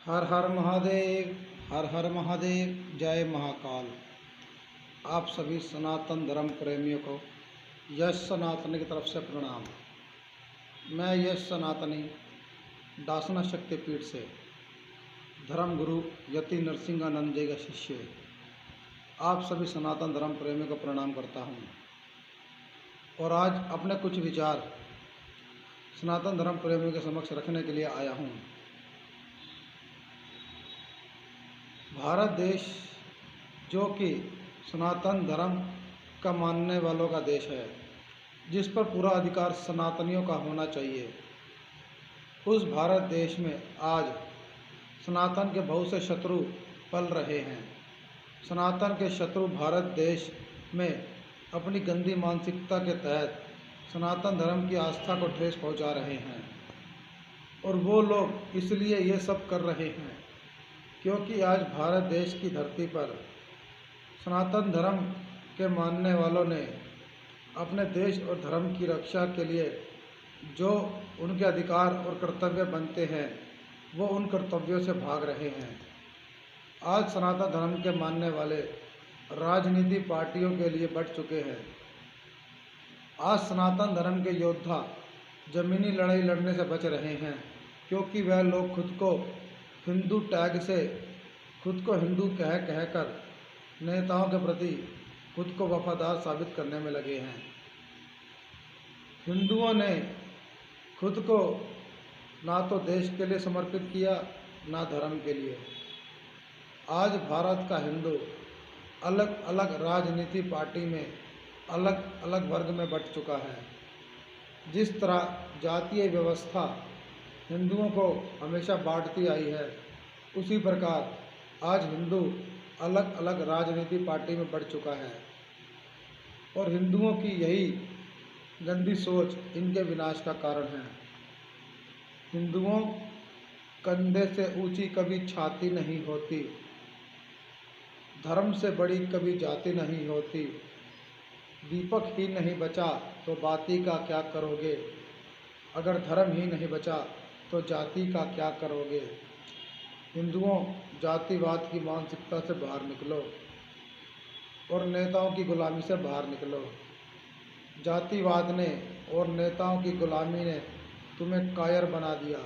हर हर महादेव, हर हर महादेव, जय महाकाल। आप सभी सनातन धर्म प्रेमियों को यश सनातनी की तरफ से प्रणाम। मैं यश सनातनी दासना शक्तिपीठ से धर्म गुरु यति नरसिंहानंद जी का शिष्य आप सभी सनातन धर्म प्रेमियों को प्रणाम करता हूँ। और आज अपने कुछ विचार सनातन धर्म प्रेमियों के समक्ष रखने के लिए आया हूँ। भारत देश जो कि सनातन धर्म का मानने वालों का देश है, जिस पर पूरा अधिकार सनातनियों का होना चाहिए, उस भारत देश में आज सनातन के बहुत से शत्रु पल रहे हैं। सनातन के शत्रु भारत देश में अपनी गंदी मानसिकता के तहत सनातन धर्म की आस्था को ठेस पहुंचा रहे हैं। और वो लोग इसलिए ये सब कर रहे हैं क्योंकि आज भारत देश की धरती पर सनातन धर्म के मानने वालों ने अपने देश और धर्म की रक्षा के लिए जो उनके अधिकार और कर्तव्य बनते हैं, वो उन कर्तव्यों से भाग रहे हैं। आज सनातन धर्म के मानने वाले राजनीति पार्टियों के लिए बढ़ चुके हैं। आज सनातन धर्म के योद्धा जमीनी लड़ाई लड़ने से बच रहे हैं क्योंकि वह लोग खुद को हिंदू टैग से खुद को हिंदू कह कर नेताओं के प्रति खुद को वफादार साबित करने में लगे हैं। हिंदुओं ने खुद को ना तो देश के लिए समर्पित किया, ना धर्म के लिए। आज भारत का हिंदू अलग अलग राजनीति पार्टी में अलग अलग वर्ग में बंट चुका है। जिस तरह जातीय व्यवस्था हिंदुओं को हमेशा बांटती आई है, उसी प्रकार आज हिंदू अलग अलग राजनीति पार्टी में बढ़ चुका है। और हिंदुओं की यही गंदी सोच इनके विनाश का कारण है। हिंदुओं कंधे से ऊंची कभी छाती नहीं होती, धर्म से बड़ी कभी जाति नहीं होती। दीपक ही नहीं बचा तो बाती का क्या करोगे, अगर धर्म ही नहीं बचा तो जाति का क्या करोगे। हिंदुओं, जातिवाद की मानसिकता से बाहर निकलो और नेताओं की गुलामी से बाहर निकलो। जातिवाद ने और नेताओं की गुलामी ने तुम्हें कायर बना दिया,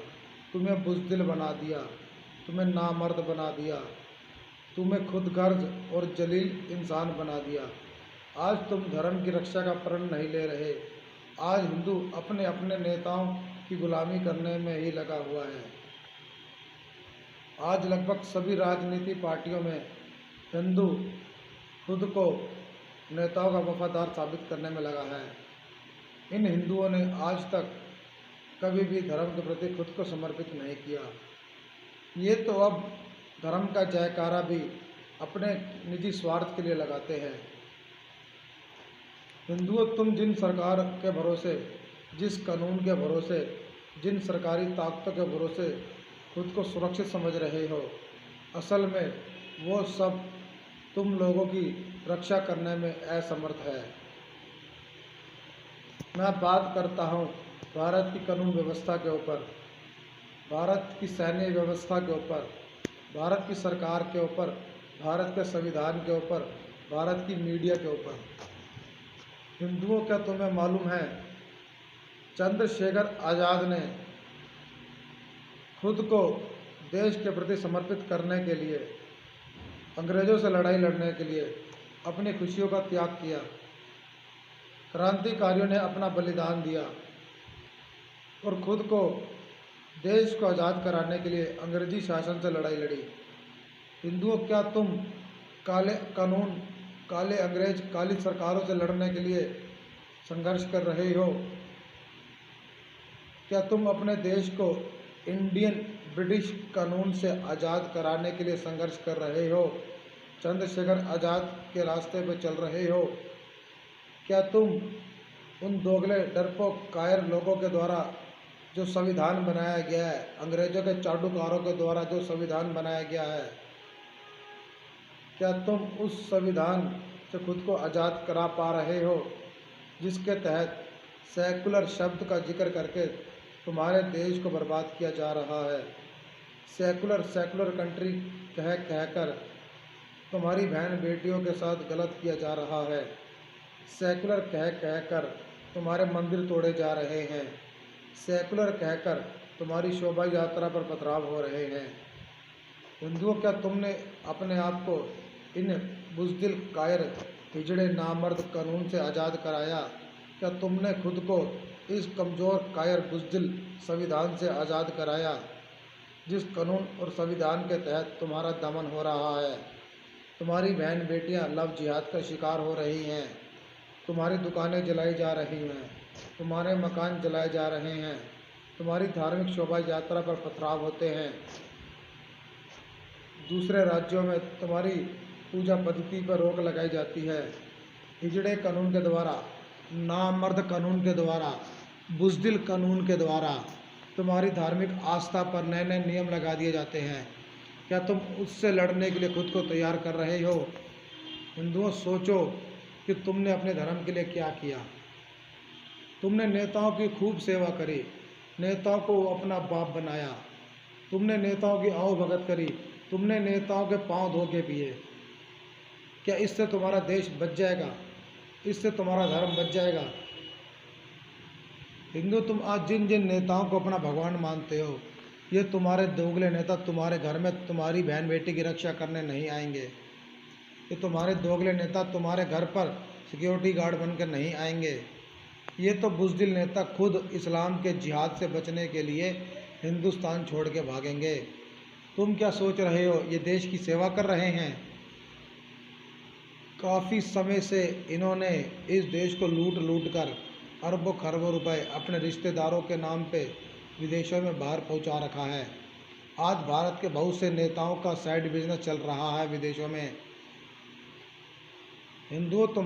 तुम्हें बुज़दिल बना दिया, तुम्हें नामर्द बना दिया, तुम्हें खुदगर्ज और जलील इंसान बना दिया। आज तुम धर्म की रक्षा का प्रण नहीं ले रहे। आज हिंदू अपने अपने नेताओं की गुलामी करने में ही लगा हुआ है। आज लगभग सभी राजनीति पार्टियों में हिंदू खुद को नेताओं का वफादार साबित करने में लगा है। इन हिंदुओं ने आज तक कभी भी धर्म के प्रति खुद को समर्पित नहीं किया। ये तो अब धर्म का जयकारा भी अपने निजी स्वार्थ के लिए लगाते हैं। हिंदुओं, तुम जिन सरकार के भरोसे, जिस कानून के भरोसे, जिन सरकारी ताकतों के भरोसे खुद को सुरक्षित समझ रहे हो, असल में वो सब तुम लोगों की रक्षा करने में असमर्थ है। मैं बात करता हूँ भारत की कानून व्यवस्था के ऊपर, भारत की सैन्य व्यवस्था के ऊपर, भारत की सरकार के ऊपर, भारत के संविधान के ऊपर, भारत की मीडिया के ऊपर। हिंदुओं, क्या तुम्हें मालूम है चंद्रशेखर आज़ाद ने खुद को देश के प्रति समर्पित करने के लिए, अंग्रेज़ों से लड़ाई लड़ने के लिए अपनी खुशियों का त्याग किया। क्रांतिकारियों ने अपना बलिदान दिया और खुद को देश को आज़ाद कराने के लिए अंग्रेजी शासन से लड़ाई लड़ी। हिंदुओं, क्या तुम काले कानून, काले अंग्रेज, काली सरकारों से लड़ने के लिए संघर्ष कर रहे हो? क्या तुम अपने देश को इंडियन ब्रिटिश कानून से आज़ाद कराने के लिए संघर्ष कर रहे हो? चंद्रशेखर आज़ाद के रास्ते पर चल रहे हो? क्या तुम उन दोगले, डरपोक, कायर लोगों के द्वारा जो संविधान बनाया गया है, अंग्रेज़ों के चाटुकारों के द्वारा जो संविधान बनाया गया है, क्या तुम उस संविधान से खुद को आज़ाद करा पा रहे हो जिसके तहत सेकुलर शब्द का जिक्र करके तुम्हारे देश को बर्बाद किया जा रहा है? सेकुलर सेकुलर कंट्री कहकर तुम्हारी बहन बेटियों के साथ गलत किया जा रहा है। सेकुलर कहकर तुम्हारे मंदिर तोड़े जा रहे हैं। सेकुलर कहकर तुम्हारी शोभा यात्रा पर पथराव हो रहे हैं। हिंदुओं, क्या तुमने अपने आप को इन बुज़दिल कायर हिजड़े नामर्द कानून से आज़ाद कराया? क्या तुमने खुद को इस कमज़ोर कायर बुज़दिल संविधान से आज़ाद कराया, जिस कानून और संविधान के तहत तुम्हारा दमन हो रहा है? तुम्हारी बहन बेटियां लव जिहाद का शिकार हो रही हैं। तुम्हारी दुकानें जलाई जा रही हैं। तुम्हारे मकान जलाए जा रहे हैं। तुम्हारी धार्मिक शोभा यात्रा पर पथराव होते हैं। दूसरे राज्यों में तुम्हारी पूजा पद्धति पर रोक लगाई जाती है। हिजड़े कानून के द्वारा, नामर्द कानून के द्वारा, बुज़दिल कानून के द्वारा तुम्हारी धार्मिक आस्था पर नए नए नियम लगा दिए जाते हैं। क्या तुम उससे लड़ने के लिए खुद को तैयार कर रहे हो? हिंदुओं, सोचो कि तुमने अपने धर्म के लिए क्या किया। तुमने नेताओं की खूब सेवा करी, नेताओं को अपना बाप बनाया। तुमने नेताओं की आओ भगत करी, तुमने नेताओं के पांव धो के पिए। क्या इससे तुम्हारा देश बच जाएगा? इससे तुम्हारा धर्म बच जाएगा? हिंदू, तुम आज जिन जिन नेताओं को अपना भगवान मानते हो, ये तुम्हारे दोगले नेता तुम्हारे घर में तुम्हारी बहन बेटी की रक्षा करने नहीं आएंगे। ये तुम्हारे दोगले नेता तुम्हारे घर पर सिक्योरिटी गार्ड बनकर नहीं आएंगे। ये तो बुज़दिल नेता खुद इस्लाम के जिहाद से बचने के लिए हिंदुस्तान छोड़ के भागेंगे। तुम क्या सोच रहे हो ये देश की सेवा कर रहे हैं? काफ़ी समय से इन्होंने इस देश को लूट कर अरबों खरबों रुपए अपने रिश्तेदारों के नाम पे विदेशों में बाहर पहुंचा रखा है। आज भारत के बहुत से नेताओं का साइड बिजनेस चल रहा है विदेशों में। हिंदुओं, तुम्हारे